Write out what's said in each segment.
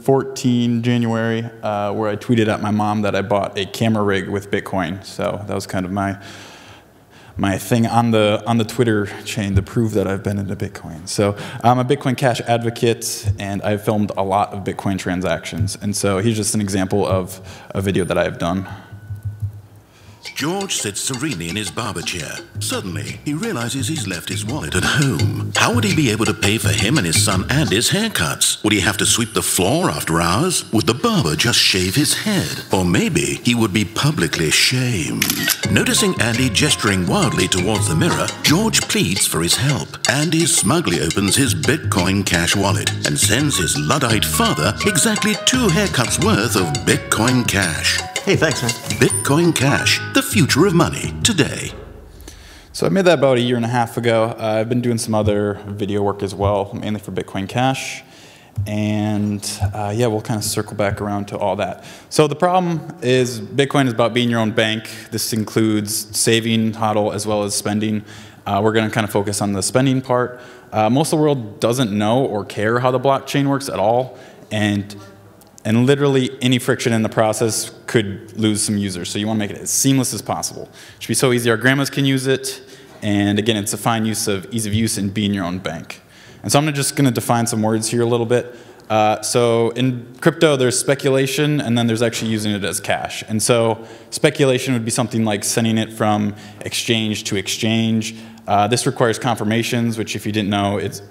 2014, January, where I tweeted at my mom that I bought a camera rig with Bitcoin. So that was kind of my thing on the Twitter chain to prove that I've been into Bitcoin. So I'm a Bitcoin Cash advocate, and I've filmed a lot of Bitcoin transactions. And so here's just an example of a video that I have done. George sits serenely in his barber chair. Suddenly, he realizes he's left his wallet at home. How would he be able to pay for him and his son and his haircuts? Would he have to sweep the floor after hours? Would the barber just shave his head? Or maybe he would be publicly shamed. Noticing Andy gesturing wildly towards the mirror, George pleads for his help. Andy smugly opens his Bitcoin Cash wallet and sends his Luddite father exactly 2 haircuts worth of Bitcoin Cash. Hey, thanks, man. Bitcoin Cash, the future of money, today. So I made that about 1.5 years ago. I've been doing some other video work as well, mainly for Bitcoin Cash. And yeah, we'll kind of circle back around to all that. So the problem is Bitcoin is about being your own bank. This includes saving, HODL, as well as spending. We're going to kind of focus on the spending part. Most of the world doesn't know or care how the blockchain works at all. And literally any friction in the process could lose some users. So you want to make it as seamless as possible. It should be so easy our grandmas can use it. And again, it's a fine use of ease of use and being your own bank. And so I'm just going to define some words here a little bit. So in crypto, there's speculation, and then there's actually using it as cash. And so speculation would be something like sending it from exchange to exchange. This requires confirmations, which if you didn't know, it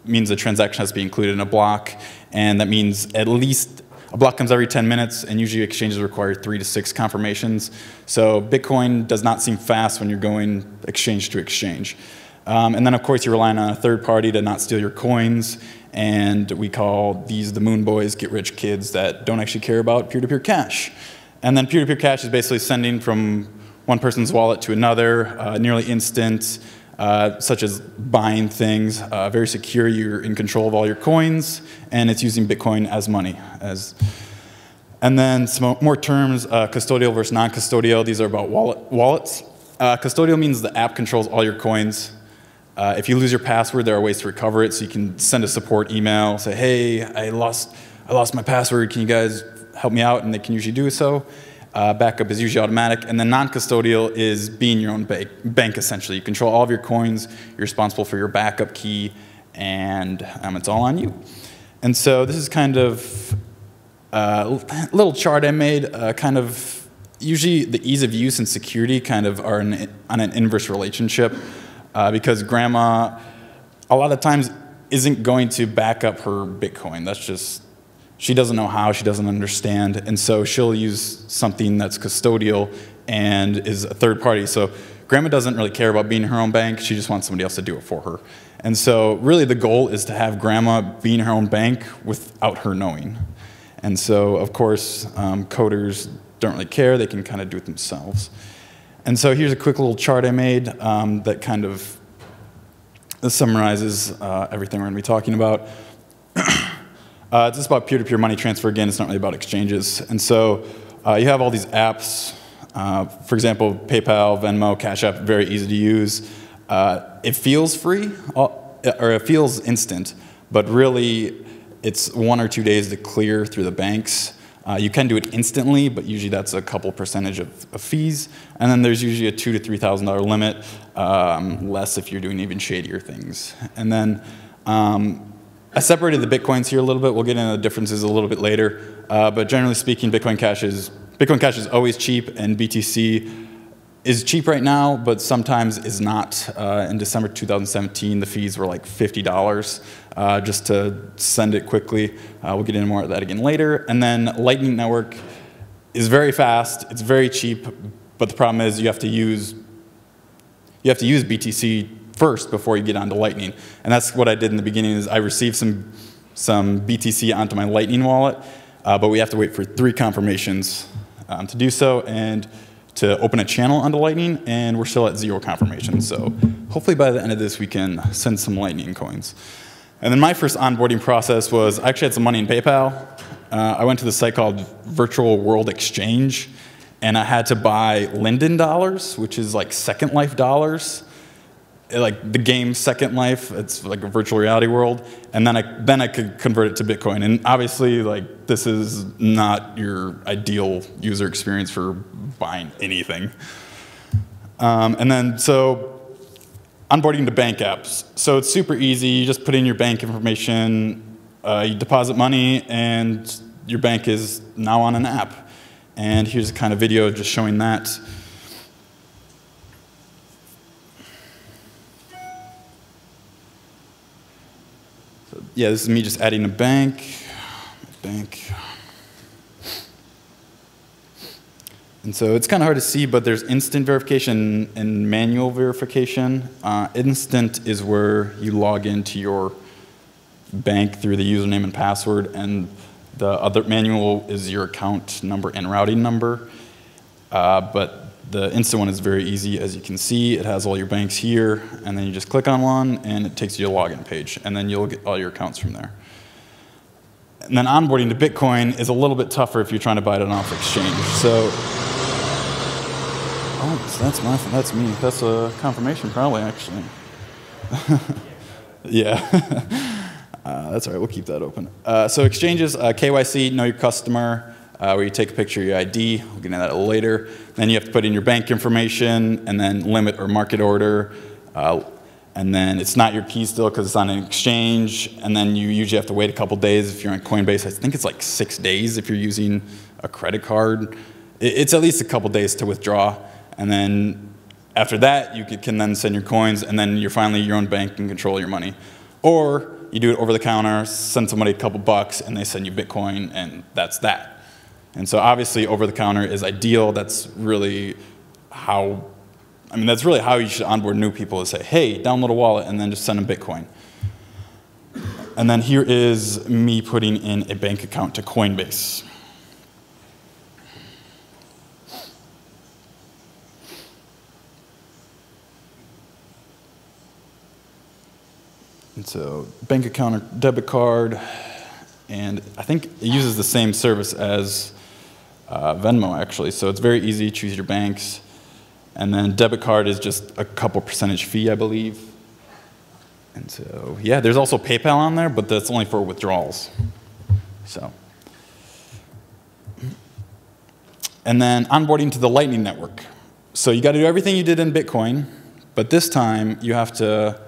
means the transaction has to be included in a block. And that means at least a block comes every 10 minutes, and usually exchanges require 3 to 6 confirmations. So Bitcoin does not seem fast when you're going exchange to exchange. And then, of course, you're relying on a third party to not steal your coins. And we call these the moon boys, get-rich kids that don't actually care about peer-to-peer cash. And then peer-to-peer cash is basically sending from one person's wallet to another, nearly instant, such as buying things, very secure. You're in control of all your coins, and it's using Bitcoin as money. And then some more terms, custodial versus non-custodial. These are about wallets. Custodial means the app controls all your coins. If you lose your password, there are ways to recover it. So you can send a support email, say, hey, I lost my password. Can you guys help me out? And they can usually do so. Backup is usually automatic. And then non-custodial is being your own bank, essentially. You control all of your coins. You're responsible for your backup key. And it's all on you. And so this is kind of a little chart I made. Kind of usually the ease of use and security kind of are on an inverse relationship. Because grandma, a lot of times, isn't going to back up her Bitcoin. That's just, she doesn't know how, she doesn't understand, and so she'll use something that's custodial and is a third party. So grandma doesn't really care about being her own bank, she just wants somebody else to do it for her. And so really the goal is to have grandma being her own bank without her knowing. And so, of course, coders don't really care, they can kind of do it themselves. And so here's a quick little chart I made that kind of summarizes everything we're going to be talking about. It's just about peer-to-peer money transfer. Again, it's not really about exchanges. And so you have all these apps. For example, PayPal, Venmo, Cash App, very easy to use. It feels free, or it feels instant, but really it's 1 or 2 days to clear through the banks. You can do it instantly, but usually that's a couple percentage of fees. And then there's usually a $2,000 to $3,000 limit, less if you're doing even shadier things. And then I separated the Bitcoins here a little bit. We'll get into the differences a little bit later. But generally speaking, Bitcoin Cash is always cheap, and BTC is cheap right now, but sometimes is not. In December 2017, the fees were like $50 just to send it quickly. We'll get into more of that again later. And then Lightning Network is very fast. It's very cheap, but the problem is you have to use BTC first before you get onto Lightning. And that's what I did in the beginning. Is I received some BTC onto my Lightning wallet, but we have to wait for 3 confirmations to do so, and to open a channel onto Lightning, and we're still at 0 confirmations. So hopefully by the end of this, we can send some Lightning coins. And then my first onboarding process was, I actually had some money in PayPal. I went to this site called Virtual World Exchange, and I had to buy Linden dollars, which is like Second Life dollars. Like the game Second Life, it's like a virtual reality world. And then I could convert it to Bitcoin. And obviously, like, this is not your ideal user experience for buying anything. And then, so onboarding to bank apps. So it's super easy. You just put in your bank information, you deposit money, and your bank is now on an app. And here's a kind of video just showing that. So, yeah, this is me just adding a bank. And so it's kind of hard to see, but there's instant verification and manual verification. Instant is where you log into your bank through the username and password, and the other manual is your account number and routing number. But the instant one is very easy. As you can see, it has all your banks here, and then you just click on one, and it takes you to a login page, and then you'll get all your accounts from there. And then onboarding to Bitcoin is a little bit tougher if you're trying to buy it off exchange. So, oh, so that's me. That's a confirmation, probably, actually. Yeah. That's all right, we'll keep that open. So exchanges, KYC, know your customer, where you take a picture of your ID. We'll get into that a little later. Then you have to put in your bank information, and then limit or market order. And then it's not your key still because it's on an exchange. And then you usually have to wait a couple days if you're on Coinbase. I think it's like 6 days if you're using a credit card. It's at least a couple days to withdraw. And then after that, you can then send your coins, and then you're finally your own bank and control your money. Or you do it over the counter, send somebody a couple bucks, and they send you Bitcoin, and that's that. And so obviously over the counter is ideal. That's really how, that's really how you should onboard new people, is say, hey, download a wallet, and then just send them Bitcoin. And then here is me putting in a bank account to Coinbase. And so bank account or debit card, and I think it uses the same service as Venmo, actually. So it's very easy. Choose your banks. And then debit card is just a couple percentage fee, I believe. And so, yeah, there's also PayPal on there, but that's only for withdrawals. So. And then onboarding to the Lightning Network. So you got to do everything you did in Bitcoin, but this time you have to,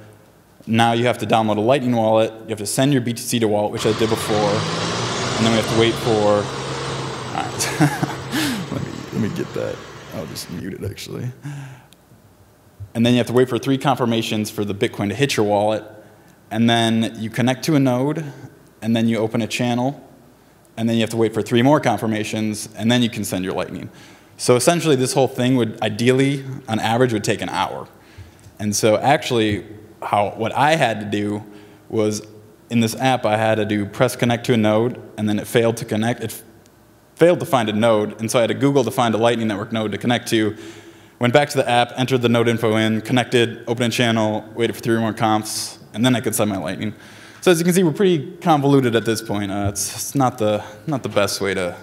now you have to download a Lightning wallet, you have to send your BTC to wallet, which I did before, and then we have to wait for, all right, let me get that. I'll just mute it, actually. And then you have to wait for 3 confirmations for the Bitcoin to hit your wallet, and then you connect to a node, and then you open a channel, and then you have to wait for 3 more confirmations, and then you can send your Lightning. So essentially, this whole thing would ideally, on average, would take an hour. And so actually, what I had to do was, in this app, I had to do press connect to a node, and then it failed to connect. It failed to find a node, and so I had to Google to find a Lightning Network node to connect to. Went back to the app, entered the node info in, connected, opened a channel, waited for 3 more confs, and then I could send my Lightning. So as you can see, we're pretty convoluted at this point. It's not the best way to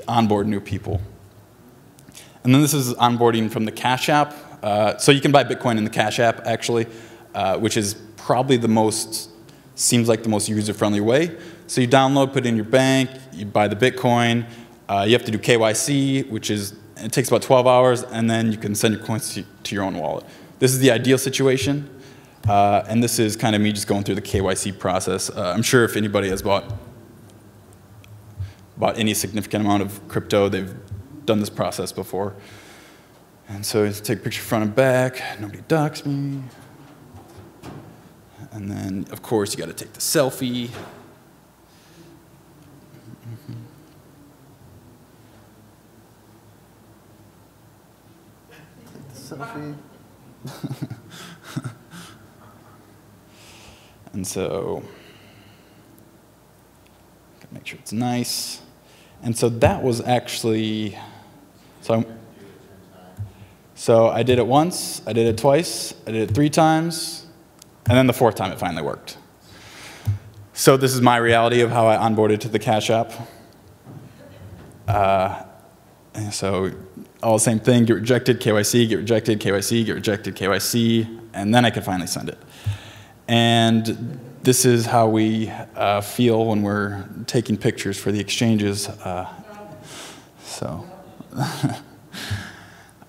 onboard new people. And then this is onboarding from the Cash App. So you can buy Bitcoin in the Cash App, actually, which is probably the most, seems like the most user-friendly way. So you download, put in your bank, you buy the Bitcoin. You have to do KYC, which is, it takes about 12 hours, and then you can send your coins to your own wallet. This is the ideal situation, and this is kind of me just going through the KYC process. I'm sure if anybody has bought any significant amount of crypto, they've done this process before. And so you take a picture front and back, nobody docks me. And then, of course, you got to take the selfie. Selfie. And so, gotta make sure it's nice. And so that was actually, so I did it once, I did it twice, I did it 3 times, and then the 4th time it finally worked. So this is my reality of how I onboarded to the Cash App. And so all the same thing, get rejected, KYC, get rejected, KYC, get rejected, KYC, and then I could finally send it. And this is how we feel when we're taking pictures for the exchanges.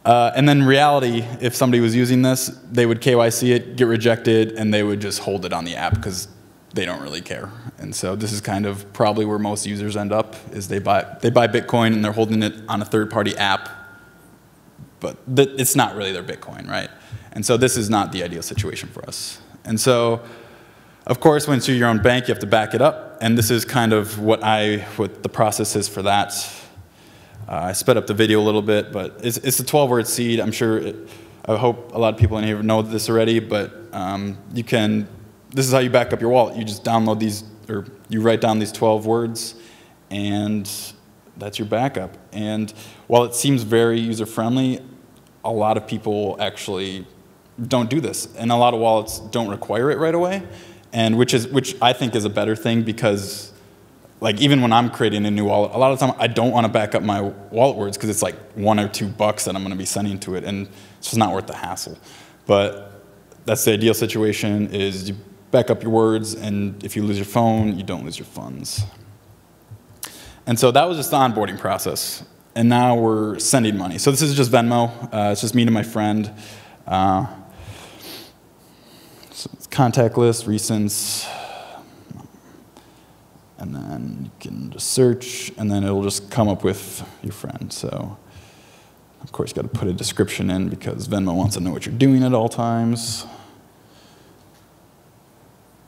And then in reality, if somebody was using this, they would KYC it, get rejected, and they would just hold it on the app because they don't really care. And so this is kind of probably where most users end up, is they buy Bitcoin and they're holding it on a third-party app, but it's not really their Bitcoin, right? And so this is not the ideal situation for us. And so, of course, once you're your own bank, you have to back it up, and this is kind of what the process is for that. I sped up the video a little bit, but it's a 12-word seed. I'm sure, I hope a lot of people in here know this already, but this is how you back up your wallet. You just download these, or you write down these 12 words, and that's your backup. And while it seems very user-friendly, a lot of people actually don't do this, and a lot of wallets don't require it right away, and which I think is a better thing, because like even when I'm creating a new wallet, a lot of the time I don't want to back up my wallet words because it's like $1 or $2 that I'm going to be sending to it, and it's just not worth the hassle. But that's the ideal situation, is you back up your words, and if you lose your phone, you don't lose your funds. And so that was just the onboarding process. And now we're sending money. So this is just Venmo. It's just me and my friend. So it's contact list, recents. And then you can just search, and then it'll just come up with your friend. So, of course, you got to put a description in because Venmo wants to know what you're doing at all times.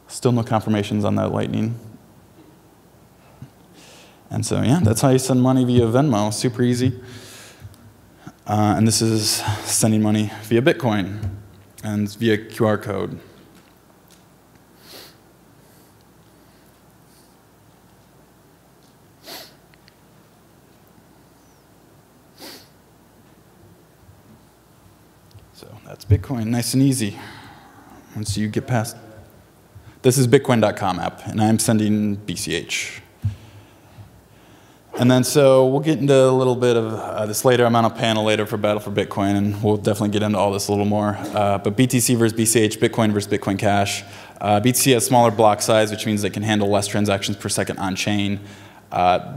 Still no confirmations on that Lightning. And so, yeah, that's how you send money via Venmo. Super easy. And this is sending money via Bitcoin, and it's via QR code. So that's Bitcoin, nice and easy. Once you get past, this is Bitcoin.com app, and I'm sending BCH. And then so we'll get into a little bit of this later. I'm on a panel later for Battle for Bitcoin, and we'll definitely get into all this a little more. But BTC versus BCH, Bitcoin versus Bitcoin Cash. BTC has smaller block size, which means it can handle less transactions per second on chain.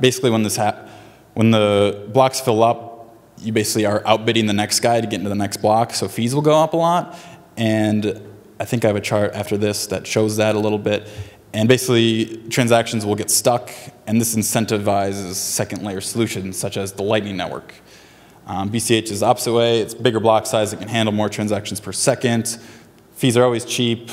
Basically, when the blocks fill up, you basically are outbidding the next guy to get into the next block, so fees will go up a lot. And I think I have a chart after this that shows that a little bit. And basically, transactions will get stuck, and this incentivizes second-layer solutions, such as the Lightning Network. BCH is the opposite way. It's bigger block size. It can handle more transactions per second. Fees are always cheap,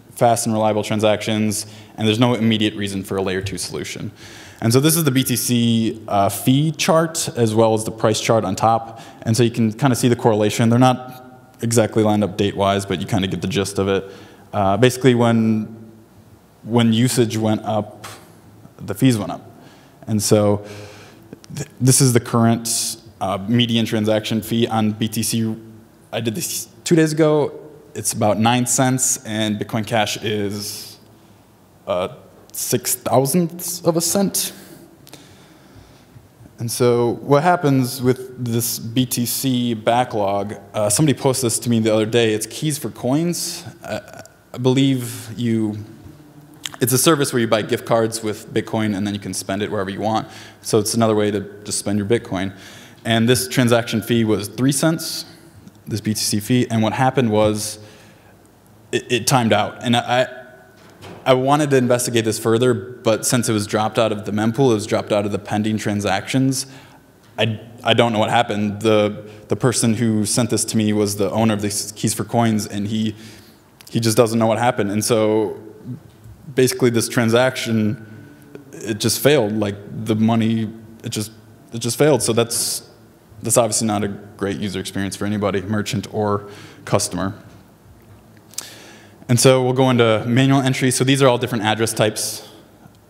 fast and reliable transactions, and there's no immediate reason for a layer 2 solution. And so this is the BTC fee chart, as well as the price chart on top. And so you can kind of see the correlation. They're not exactly lined up date-wise, but you kind of get the gist of it. Basically, when usage went up, the fees went up. And so this is the current median transaction fee on BTC. I did this 2 days ago. It's about 9 cents, and Bitcoin Cash is 0.006 of a cent. And so what happens with this BTC backlog, somebody posted this to me the other day. It's keys for coins. I believe it's a service where you buy gift cards with Bitcoin, and then you can spend it wherever you want. So it's another way to just spend your Bitcoin. And this transaction fee was 3 cents, this BTC fee. And what happened was it timed out. And I wanted to investigate this further, but since it was dropped out of the mempool, it was dropped out of the pending transactions, I don't know what happened. The person who sent this to me was the owner of these keys for coins, and he just doesn't know what happened. And so basically this transaction, it just failed. Like the money, it just failed. So that's obviously not a great user experience for anybody, merchant or customer. And so we'll go into manual entry. So these are all different address types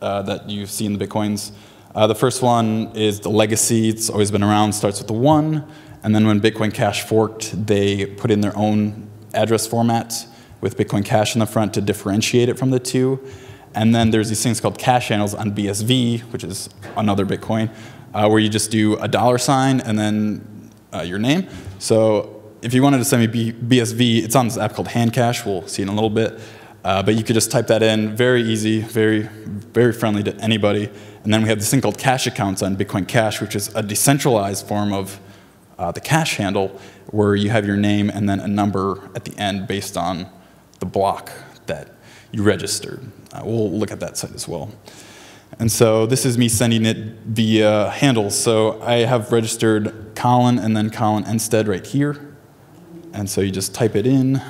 that you see in the Bitcoins. The first one is the legacy. It's always been around, starts with the 1. And then when Bitcoin Cash forked, they put in their own address format with Bitcoin Cash in the front to differentiate it from the 2. And then there's these things called cash channels on BSV, which is another Bitcoin, where you just do a $sign and then your name. So if you wanted to send me BSV, it's on this app called Handcash. We'll see in a little bit. But you could just type that in, very easy, very, very friendly to anybody. And then we have this thing called cash accounts on Bitcoin Cash, which is a decentralized form of the cash handle, where you have your name and then a number at the end based on the block that you registered. We'll look at that site as well. And so this is me sending it via handles. So I have registered Collin and then Collin Enstad right here. And so you just type it in.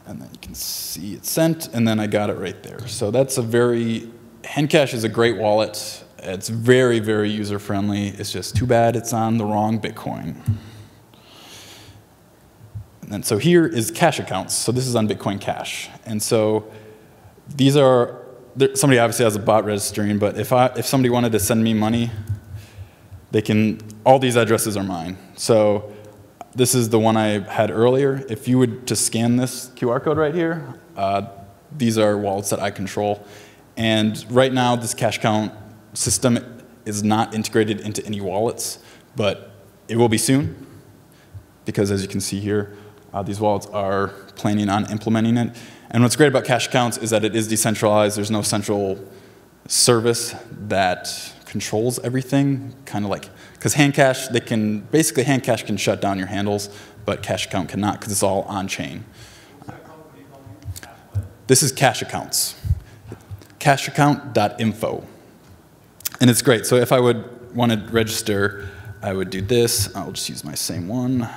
And then you can see it's sent, and then I got it right there. So that's a very, Handcash is a great wallet. It's very, very user-friendly. It's just too bad it's on the wrong Bitcoin. And then so here is cash accounts. So this is on Bitcoin Cash. And so these are, somebody obviously has a bot registering, but if somebody wanted to send me money, they can, all these addresses are mine. So this is the one I had earlier. If you would to scan this QR code right here, these are wallets that I control. And right now, this cash account system is not integrated into any wallets, but it will be soon, because as you can see here, these wallets are planning on implementing it. And what's great about cash accounts is that it is decentralized. There's no central service that controls everything, kind of like, because Handcash, basically Handcash can shut down your handles, but cash account cannot, because it's all on-chain. This is cash accounts. Cashaccount.info. And it's great. So if I would want to register, I would do this. I'll just use my same one.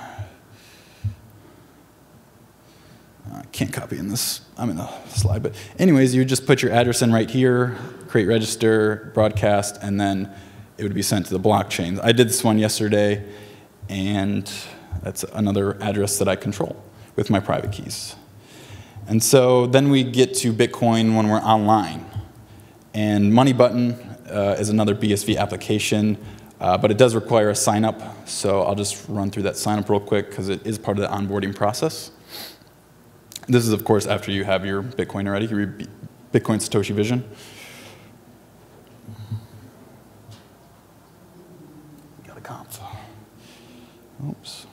I can't copy in this. I'm in the slide. But anyways, you would just put your address in right here, create register, broadcast, and then it would be sent to the blockchain. I did this one yesterday, and that's another address that I control with my private keys. And so then we get to Bitcoin when we're online. And MoneyButton is another BSV application, but it does require a sign-up. So I'll just run through that sign-up real quick, because it is part of the onboarding process. This is, of course, after you have your Bitcoin already, your Bitcoin Satoshi Vision. Got a conf. Oops.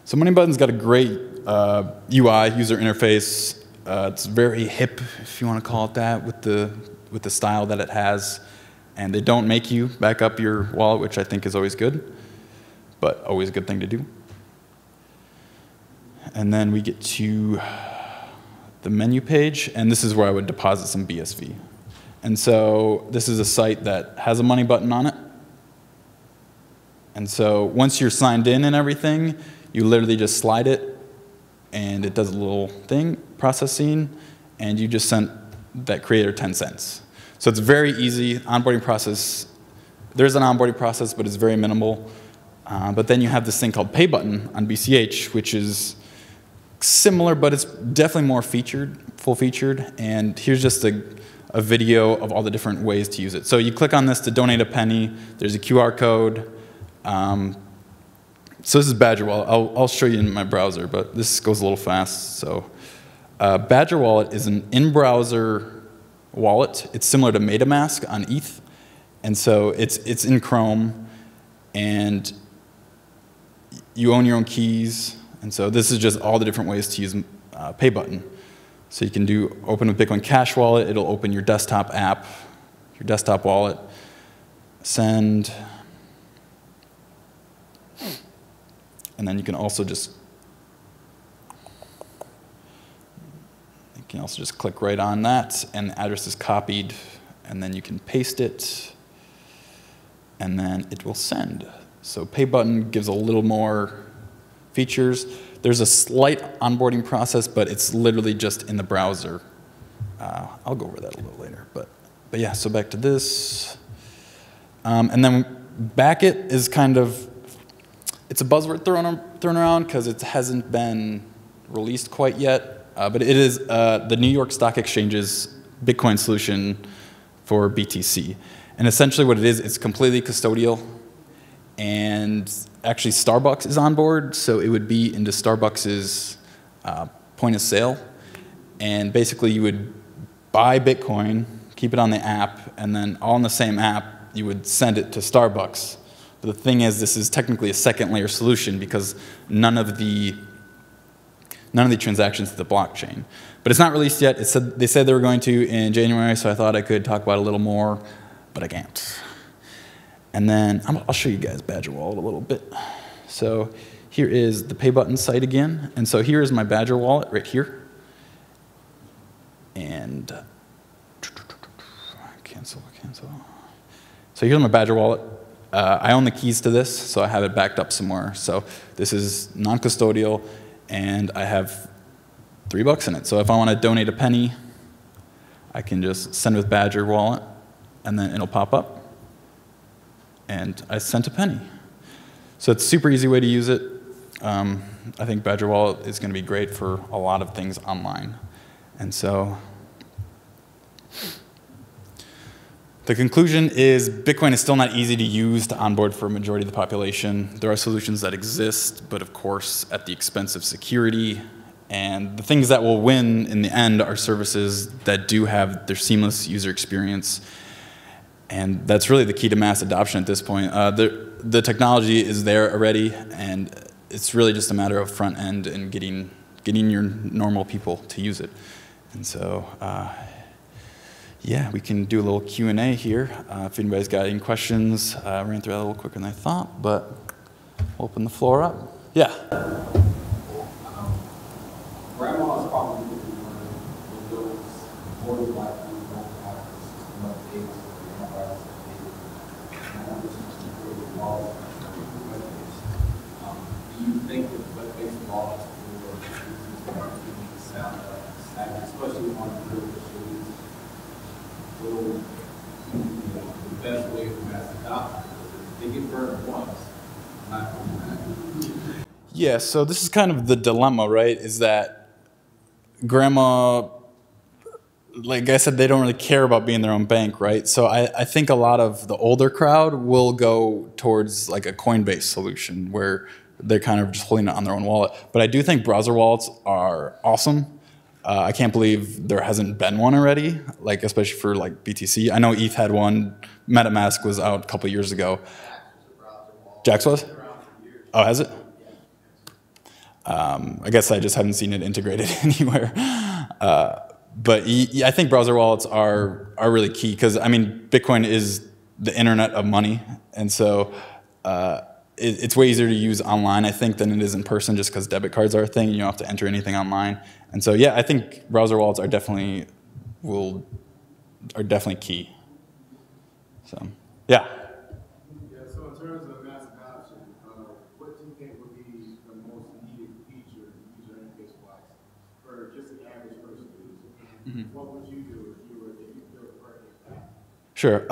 So MoneyButton's got a great UI, user interface. It's very hip, if you want to call it that, with the style that it has. And they don't make you back up your wallet, which I think is always good, but always a good thing to do. And then we get to the menu page, and this is where I would deposit some BSV. And so this is a site that has a MoneyButton on it. And so once you're signed in and everything, you literally just slide it, and it does a little thing, processing, and you just sent that creator 10 cents. So it's very easy, onboarding process. There's an onboarding process, but it's very minimal. But then you have this thing called PayButton on BCH, which is similar, but it's definitely more full-featured. And here's just a video of all the different ways to use it. So you click on this to donate a penny. There's a QR code. So this is Badger Wallet. I'll show you in my browser, but this goes a little fast. So Badger Wallet is an in-browser wallet. It's similar to MetaMask on ETH. And so it's in Chrome, and you own your own keys. And so this is just all the different ways to use PayButton. So you can open with Bitcoin Cash Wallet. It'll open your desktop app, your desktop wallet, send. And then you can also just click right on that, and the address is copied, and then you can paste it, and then it will send. So PayButton gives a little more features. There's a slight onboarding process, but it's literally just in the browser. I'll go over that a little later, but yeah. So back to this, and then Backit is kind of, it's a buzzword thrown around because it hasn't been released quite yet. But it is the New York Stock Exchange's Bitcoin solution for BTC. And essentially what it is, it's completely custodial. And actually Starbucks is on board, so it would be into Starbucks's point of sale. And basically you would buy Bitcoin, keep it on the app, and then all in the same app, you would send it to Starbucks. But the thing is, this is technically a second layer solution because none of the transactions to the blockchain. But it's not released yet. They said they were going to in January, so I thought I could talk about it a little more, but I can't. And then I'll show you guys Badger Wallet a little bit. So here is the PayButton site again. And so here is my Badger Wallet right here. And cancel. So here's my Badger Wallet. I own the keys to this, so I have it backed up somewhere. So this is non-custodial, and I have $3 in it. So if I want to donate a penny, I can just send with Badger Wallet, and then it'll pop up, and I sent a penny. So it's a super easy way to use it. I think Badger Wallet is going to be great for a lot of things online. And so the conclusion is Bitcoin is still not easy to use to onboard for a majority of the population. There are solutions that exist, but of course at the expense of security. And the things that will win in the end are services that do have their seamless user experience. And that's really the key to mass adoption at this point. The technology is there already, and it's really just a matter of front end and getting your normal people to use it. And so, yeah, we can do a little Q&A here. If anybody's got any questions, I ran through that a little quicker than I thought, but we'll open the floor up. Yeah. Grandma's probably with those older black people don't have this system of dates or antibiotics and this is really involved do you think that web-based laws will sound especially on the real issues will the best way for mass adoption? They get burned once, not going back. Yeah, so this is kind of the dilemma, right, is that Grandma, like I said, they don't really care about being their own bank, right? So I think a lot of the older crowd will go towards like a Coinbase solution where they're kind of just holding it on their own wallet. But I do think browser wallets are awesome. I can't believe there hasn't been one already, like especially for like BTC. I know ETH had one. MetaMask was out a couple years ago. Jax was? Oh, has it? I guess I just haven't seen it integrated anywhere. But I think browser wallets are really key because, I mean, Bitcoin is the internet of money. And so it's way easier to use online, I think, than it is in person just because debit cards are a thing. You don't have to enter anything online. And so, yeah, I think browser wallets are definitely key. So, yeah. What would you do if you were a bank? Sure.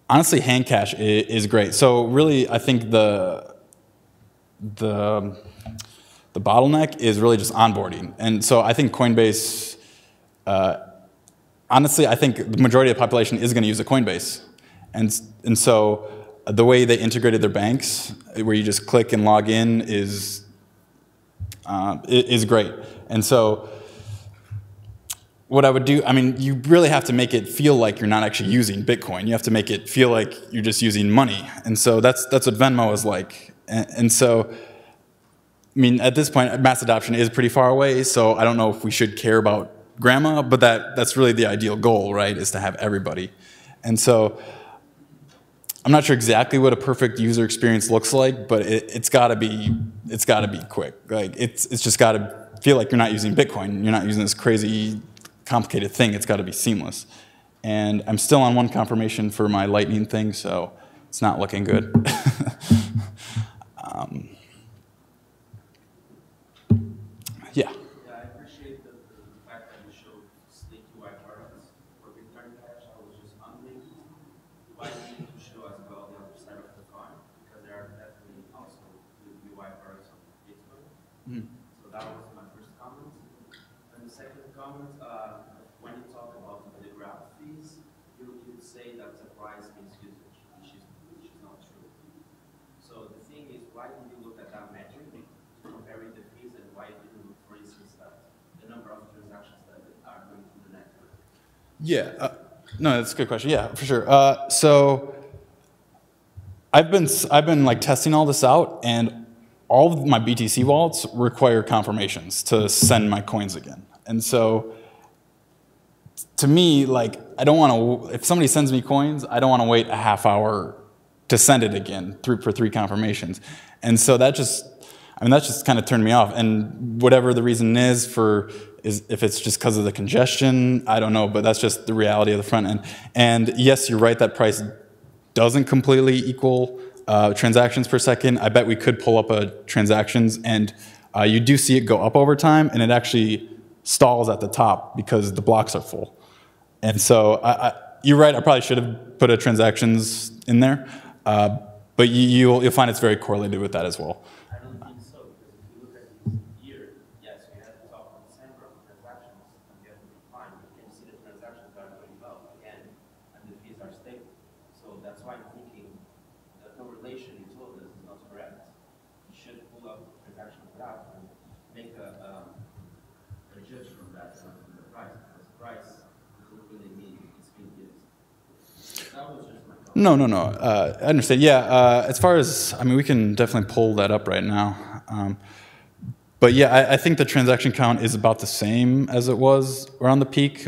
Honestly, hand cash is great. So really, I think the bottleneck is really just onboarding. And so I think Coinbase, honestly, I think the majority of the population is going to use a Coinbase. And so the way they integrated their banks, where you just click and log in, is great. And so what I would do, I mean, you really have to make it feel like you're not actually using Bitcoin. You have to make it feel like you're just using money. And so that's what Venmo is like. And so, I mean, at this point, mass adoption is pretty far away, so I don't know if we should care about grandma, but that's really the ideal goal, right, is to have everybody. And so I'm not sure exactly what a perfect user experience looks like, but it's got to be quick. Like it's just got to feel like you're not using Bitcoin. You're not using this crazy complicated thing. It's got to be seamless. And I'm still on one confirmation for my Lightning thing, so it's not looking good. Yeah. Yeah, I appreciate the fact that you showed sleek UI products for return cash. I was just wondering why you need to show as well the other side of the coin, because there are definitely also good UI products on Bitcoin. So that was my first comment. And the second comment, when you talk about the graph fees, you say that the price means usage, which is not true. So the thing is, why did you look at that metric comparing the fees, and why did you look, for instance, that the number of transactions that are going Yeah, no, that's a good question. Yeah, for sure. So I've been like testing all this out, and all of my BTC wallets require confirmations to send my coins again. And so to me, like, I don't want to, if somebody sends me coins, I don't want to wait a half hour to send it again for 3 confirmations. And so that just kind of turned me off. And whatever the reason is if it's just because of the congestion, I don't know, but that's just the reality of the front end. And yes, you're right, that price doesn't completely equal transactions per second. I bet we could pull up transactions, and you do see it go up over time, and it actually stalls at the top because the blocks are full. And so you're right, I probably should have put a transactions in there, but you'll find it's very correlated with that as well. I don't think so, because if you look at this year, yes, we had the top of December of transactions, and we have to be fine. You can see the transactions are going well again, and the fees are stable. So that's why I'm thinking the correlation you told us is not correct. You should pull up the transaction graph and make a judge from that, not from the price, because the price doesn't really mean it's being used. That was just my comment. No. I understand. Yeah, as far as, I mean, we can definitely pull that up right now. But yeah, I think the transaction count is about the same as it was around the peak.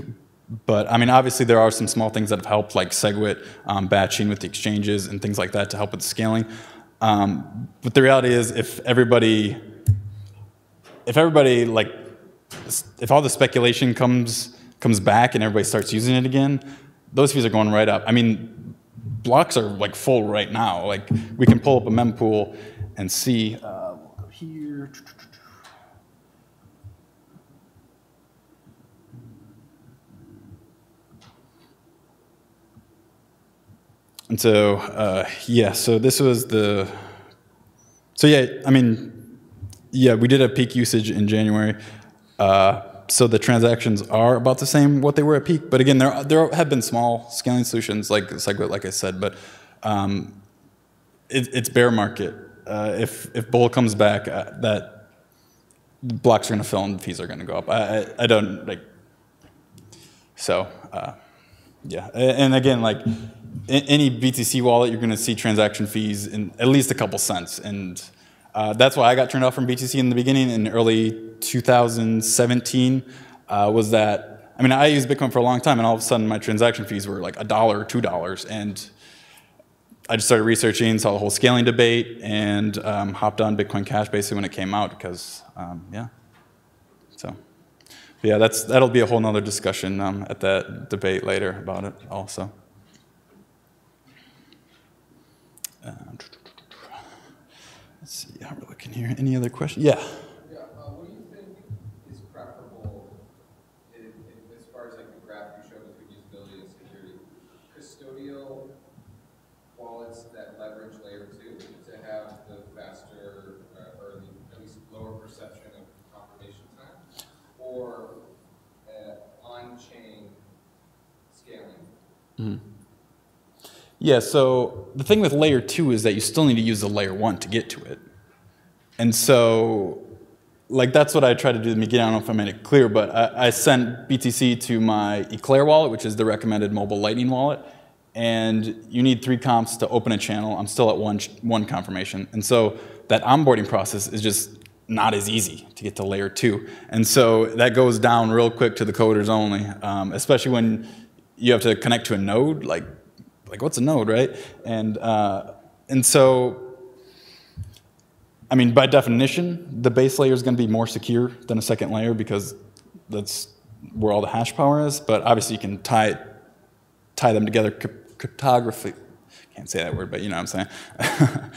But I mean, obviously there are some small things that have helped, like SegWit, batching with the exchanges and things like that to help with the scaling. But the reality is, if everybody like, if all the speculation comes back and everybody starts using it again, those fees are going right up. I mean, blocks are like full right now. Like, we can pull up a mempool and see. We'll go here. And so, yeah, so this was so yeah, I mean, yeah, we did have peak usage in January. So the transactions are about the same what they were at peak. But again, there have been small scaling solutions like SegWit, like I said, but it's bear market. If bull comes back, that blocks are going to fill and fees are going to go up. I don't like, so yeah. And again, like any BTC wallet, you're going to see transaction fees in at least a couple cents. And that's why I got turned off from BTC in the beginning in early 2017, was that, I mean, I used Bitcoin for a long time, and all of a sudden my transaction fees were like $1 or $2. And I just started researching, saw the whole scaling debate, and hopped on Bitcoin Cash basically when it came out because, yeah. So, yeah, that'll be a whole nother discussion at that debate later about it also. Let's see how we're looking here. Any other questions? Yeah. What do you think is preferable as far as like the graph you showed between usability and security? Custodial wallets that leverage layer 2 to have the faster or at least lower perception of confirmation time, or on-chain scaling? Mm-hmm. Yeah, so the thing with layer 2 is that you still need to use the layer 1 to get to it. And so, like, that's what I tried to do in the beginning. I don't know if I made it clear, but I sent BTC to my Eclair wallet, which is the recommended mobile Lightning wallet. And you need 3 comps to open a channel. I'm still at one confirmation. And so that onboarding process is just not as easy to get to layer 2. And so that goes down real quick to the coders only, especially when you have to connect to a node, like what's a node, right? And so, I mean, by definition, the base layer is going to be more secure than a second layer because that's where all the hash power is. But obviously, you can tie them together cryptography. Can't say that word, but you know what I'm saying.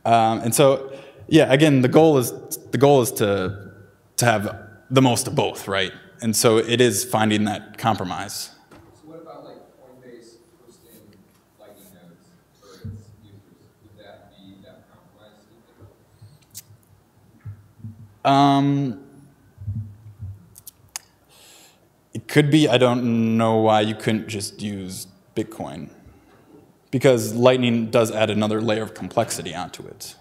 And so, yeah, again, the goal is to have the most of both, right? And so it is finding that compromise. It could be. I don't know why you couldn't just use Bitcoin, because Lightning does add another layer of complexity onto it.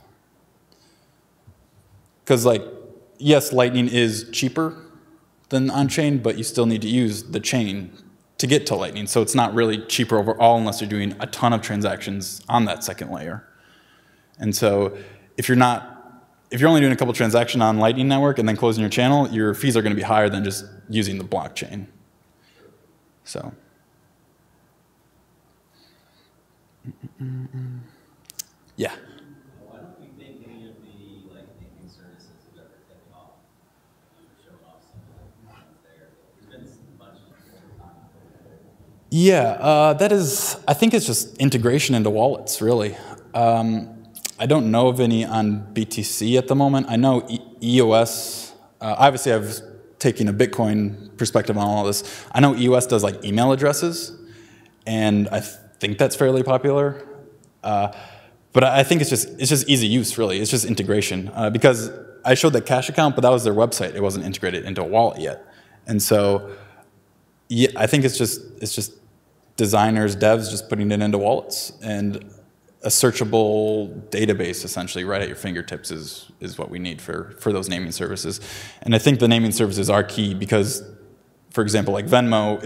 Because, like, yes, Lightning is cheaper than on-chain, but you still need to use the chain to get to Lightning. So it's not really cheaper overall unless you're doing a ton of transactions on that second layer. And so if you're only doing a couple transactions on Lightning Network and then closing your channel, your fees are going to be higher than just using the blockchain. So. Yeah. Why don't we think any of the naming services have ever taken off? Showing off some of the ones there. There's been a bunch of time. Yeah, that is, I think it's just integration into wallets, really. I don't know of any on BTC at the moment. I know EOS, obviously I've taken a Bitcoin perspective on all this. I know EOS does like email addresses, and I think that's fairly popular. But I think it's just easy use, really. It's just integration. Because I showed the cash account, but that was their website. It wasn't integrated into a wallet yet. And so, yeah, I think it's just designers, devs just putting it into wallets. And a searchable database, essentially, right at your fingertips is what we need for those naming services. And I think the naming services are key because, for example, like Venmo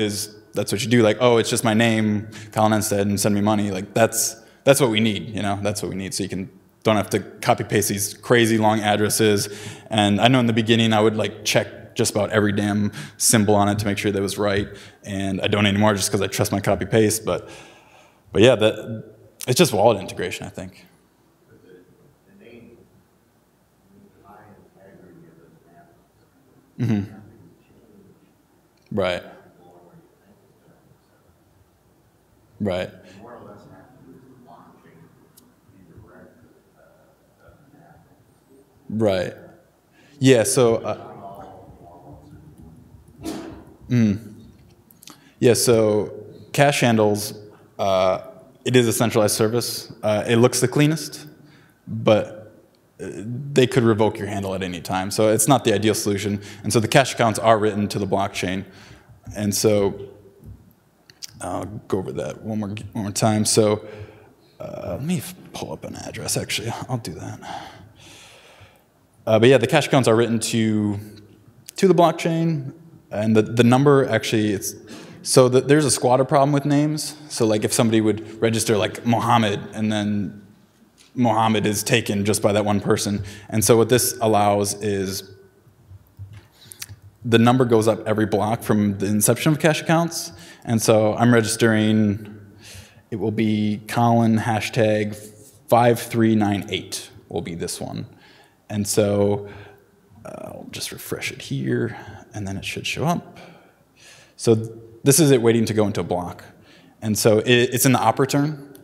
that's what you do. Like, oh, it's just my name, Collin Enstad, and send me money. Like, that's what we need, you know? That's what we need. So you don't have to copy paste these crazy long addresses. And I know in the beginning I would like check just about every damn symbol on it to make sure that it was right. And I don't anymore just because I trust my copy paste. But yeah, it's just wallet integration, I think. The name, the high integrity of those maps. Mm-hmm. Right. Right. More or less have to do with launching either direct map. Right. Yeah, so yeah, so cash handles, it is a centralized service. It looks the cleanest, but they could revoke your handle at any time. So it's not the ideal solution. And so the cash accounts are written to the blockchain. And so I'll go over that one more time. So let me pull up an address, actually. I'll do that. But yeah, the cash accounts are written to the blockchain. And the number, actually, there's a squatter problem with names. So like if somebody would register like Mohammed, and then Mohammed is taken just by that one person. And so what this allows is the number goes up every block from the inception of cash accounts. And so I'm registering, it will be Collin hashtag 5398 will be this one. And so I'll just refresh it here, and then it should show up. So this is it waiting to go into a block. And so it's in the op return,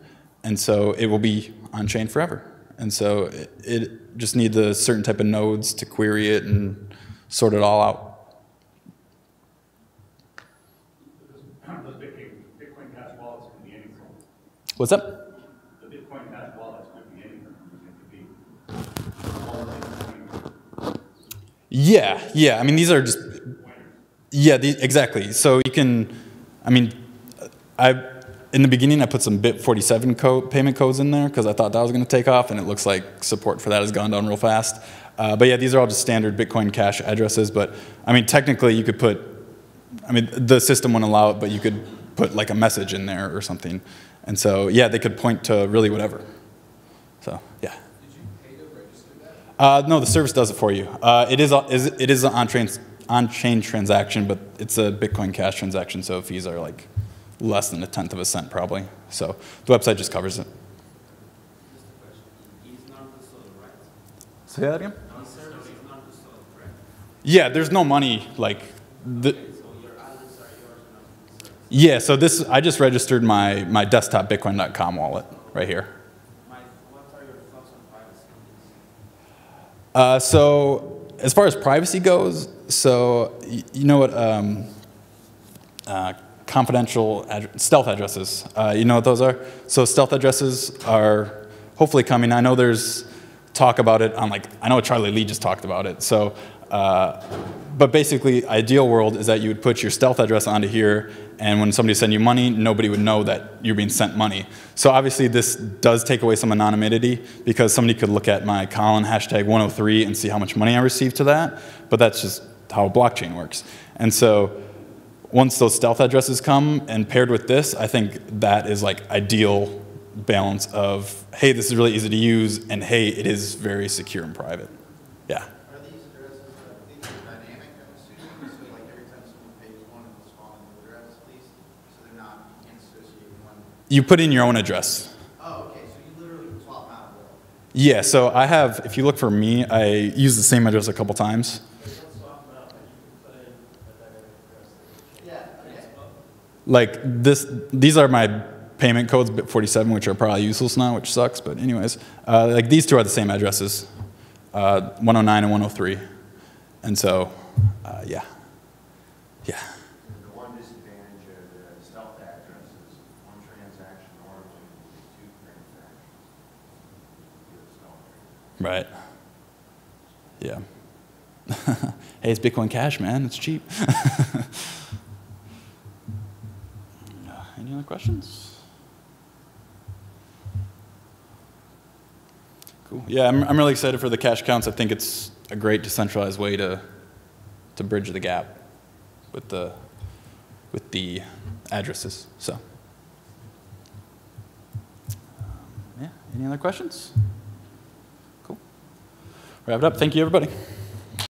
and so it will be on-chain forever. And so it just needs a certain type of nodes to query it and sort it all out. Those Bitcoin Cash wallets could be anything. What's up? The Bitcoin Cash wallets could be anything. It could be Yeah. I mean, these are just, exactly. So you can, I mean, in the beginning I put some BIP47 payment codes in there because I thought that was going to take off, and it looks like support for that has gone down real fast. But yeah, these are all just standard Bitcoin Cash addresses. But I mean, technically you could put, the system wouldn't allow it, but you could put like a message in there or something. And so yeah, they could point to really whatever. So yeah. Did you pay to register that? No, the service does it for you. It is an on-chain transaction, but it's a Bitcoin Cash transaction, so fees are like less than 1/10 of a cent probably. So the website just covers it. Just a question. He's non-custodial, right? Say that again? Non-service is non-custodial, correct? Yeah, there's no money like the. So your address are yours and not the service. Yeah, so I just registered my desktop Bitcoin.com wallet right here. What are your thoughts on privacy? So as far as privacy goes, so you know what confidential stealth addresses, you know what those are? So stealth addresses are hopefully coming. I know there's talk about it on I know Charlie Lee just talked about it. So, but basically ideal world is that you would put your stealth address onto here, and when somebody sends you money, nobody would know that you're being sent money. So obviously this does take away some anonymity because somebody could look at my Collin hashtag 103 and see how much money I received to that, but that's just how blockchain works. And so once those stealth addresses come and paired with this, I think that is like ideal balance of, hey, this is really easy to use, and hey, it is very secure and private. Yeah. Are these addresses, these are dynamic, I'm assuming, so like every time someone pays one, it will spawn a new address at least, so they're not, you can't associate one. You put in your own address. Oh, okay, so you literally can swap them out. Yeah, so I have, if you look for me, I use the same address a couple times. Like this, these are my payment codes, bit47, which are probably useless now, which sucks, but anyways. Like these two are the same addresses, 109 and 103. And so, yeah. Yeah. The one disadvantage of the stealth address is one transaction origin will be two transactions. Right. Yeah. Hey, it's Bitcoin Cash, man. It's cheap. Any other questions? Cool. Yeah, I'm really excited for the cash accounts. I think it's a great decentralized way to bridge the gap with the addresses. So, yeah. Any other questions? Cool. Wrap it up. Thank you, everybody.